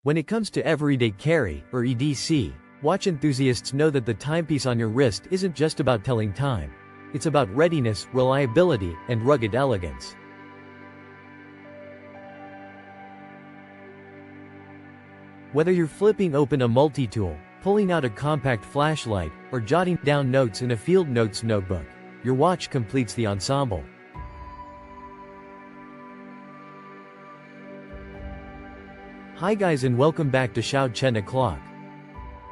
When it comes to everyday carry, or EDC, watch enthusiasts know that the timepiece on your wrist isn't just about telling time. It's about readiness, reliability, and rugged elegance. Whether you're flipping open a multi-tool, pulling out a compact flashlight, or jotting down notes in a field notes notebook, your watch completes the ensemble. Hi guys and welcome back to Xiao Chen O'Clock.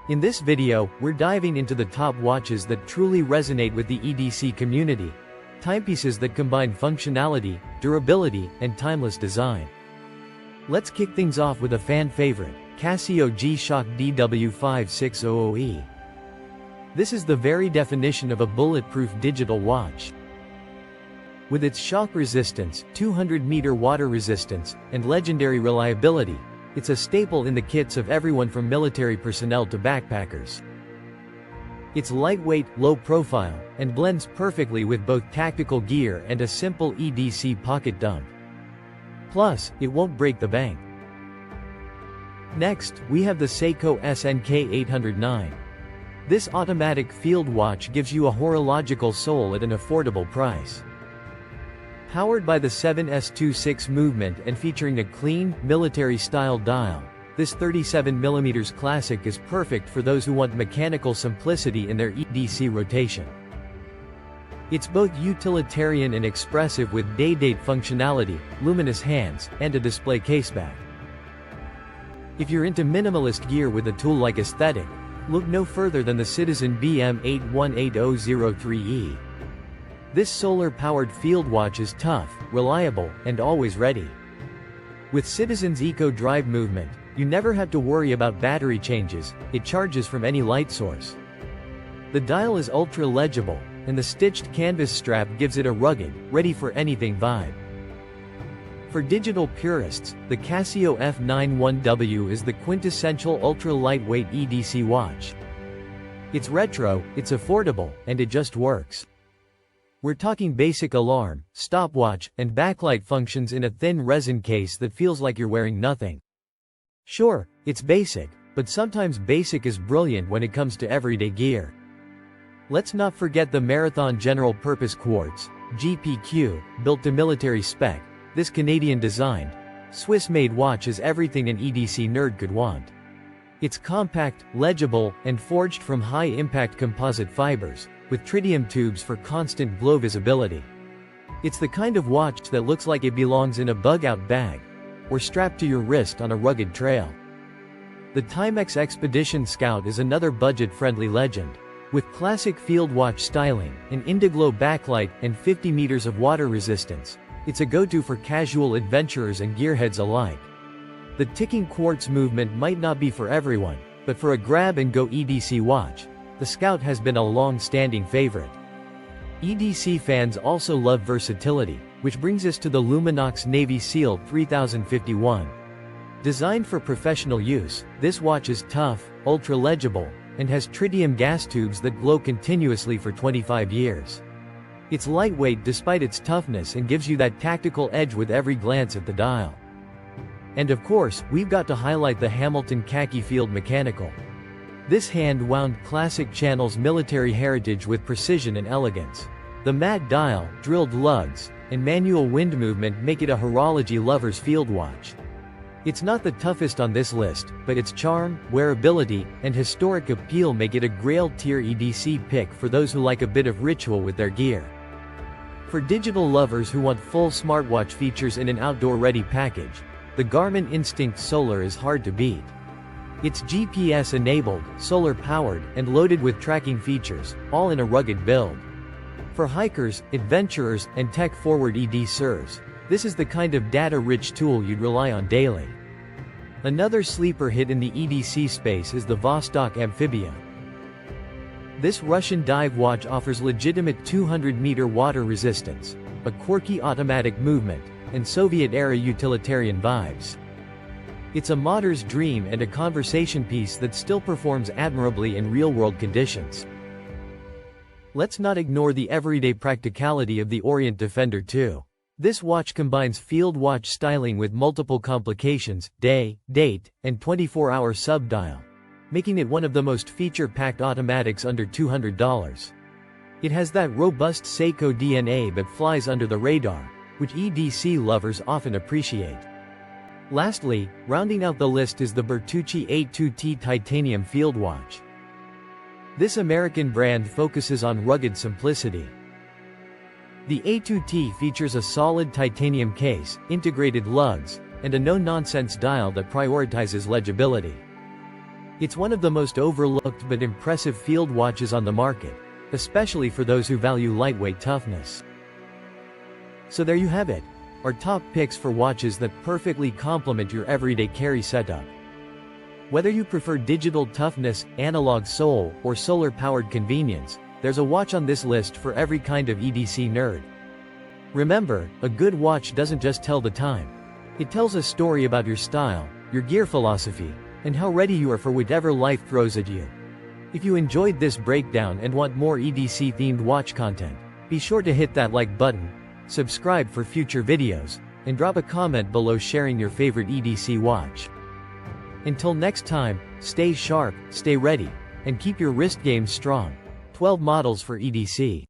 In this video, we're diving into the top watches that truly resonate with the EDC community. Timepieces that combine functionality, durability, and timeless design. Let's kick things off with a fan favorite, Casio G-Shock DW-5600E. This is the very definition of a bulletproof digital watch. With its shock resistance, 200-meter water resistance, and legendary reliability, it's a staple in the kits of everyone from military personnel to backpackers. It's lightweight, low profile, and blends perfectly with both tactical gear and a simple EDC pocket dump. Plus, it won't break the bank. Next, we have the Seiko SNK 809. This automatic field watch gives you a horological soul at an affordable price. Powered by the 7S26 movement and featuring a clean, military-style dial, this 37mm classic is perfect for those who want mechanical simplicity in their EDC rotation. It's both utilitarian and expressive with day-date functionality, luminous hands, and a display caseback. If you're into minimalist gear with a tool-like aesthetic, look no further than the Citizen BM818003E. This solar-powered field watch is tough, reliable, and always ready. With Citizen's Eco Drive movement, you never have to worry about battery changes, it charges from any light source. The dial is ultra-legible, and the stitched canvas strap gives it a rugged, ready-for-anything vibe. For digital purists, the Casio F91W is the quintessential ultra-lightweight EDC watch. It's retro, it's affordable, and it just works. We're talking basic alarm, stopwatch, and backlight functions in a thin resin case that feels like you're wearing nothing. Sure, it's basic, but sometimes basic is brilliant when it comes to everyday gear. Let's not forget the Marathon General Purpose Quartz, GPQ, built to military spec. This Canadian-designed, Swiss-made watch is everything an EDC nerd could want. It's compact, legible, and forged from high-impact composite fibers, with tritium tubes for constant glow visibility. It's the kind of watch that looks like it belongs in a bug-out bag, or strapped to your wrist on a rugged trail. The Timex Expedition Scout is another budget-friendly legend. With classic field watch styling, an Indiglow backlight, and 50 meters of water resistance, it's a go-to for casual adventurers and gearheads alike. The ticking quartz movement might not be for everyone, but for a grab-and-go EDC watch, the Scout has been a long-standing favorite. EDC fans also love versatility, which brings us to the Luminox Navy SEAL 3051. Designed for professional use, this watch is tough, ultra-legible, and has tritium gas tubes that glow continuously for 25 years. It's lightweight despite its toughness and gives you that tactical edge with every glance at the dial. And of course, we've got to highlight the Hamilton Khaki Field Mechanical. This hand-wound classic channels military heritage with precision and elegance. The matte dial, drilled lugs, and manual wind movement make it a horology lover's field watch. It's not the toughest on this list, but its charm, wearability, and historic appeal make it a Grail-tier EDC pick for those who like a bit of ritual with their gear. For digital lovers who want full smartwatch features in an outdoor-ready package, the Garmin Instinct Solar is hard to beat. It's GPS-enabled, solar-powered, and loaded with tracking features, all in a rugged build. For hikers, adventurers, and tech-forward EDCers, this is the kind of data-rich tool you'd rely on daily. Another sleeper hit in the EDC space is the Vostok Amphibia. This Russian dive watch offers legitimate 200-meter water resistance, a quirky automatic movement, and Soviet-era utilitarian vibes. It's a modder's dream and a conversation piece that still performs admirably in real-world conditions. Let's not ignore the everyday practicality of the Orient Defender 2. This watch combines field watch styling with multiple complications, day, date, and 24-hour sub-dial, making it one of the most feature-packed automatics under $200. It has that robust Seiko DNA but flies under the radar, which EDC lovers often appreciate. Lastly, rounding out the list is the Bertucci A2T titanium field watch. This American brand focuses on rugged simplicity. The A2T features a solid titanium case, integrated lugs, and a no-nonsense dial that prioritizes legibility. It's one of the most overlooked but impressive field watches on the market, especially for those who value lightweight toughness. So there you have it, our top picks for watches that perfectly complement your everyday carry setup. Whether you prefer digital toughness, analog soul, or solar-powered convenience, there's a watch on this list for every kind of EDC nerd. Remember, a good watch doesn't just tell the time. It tells a story about your style, your gear philosophy, and how ready you are for whatever life throws at you. If you enjoyed this breakdown and want more EDC-themed watch content, be sure to hit that like button, subscribe for future videos, and drop a comment below sharing your favorite EDC watch. Until next time, stay sharp, stay ready, and keep your wrist game strong. 12 models for EDC.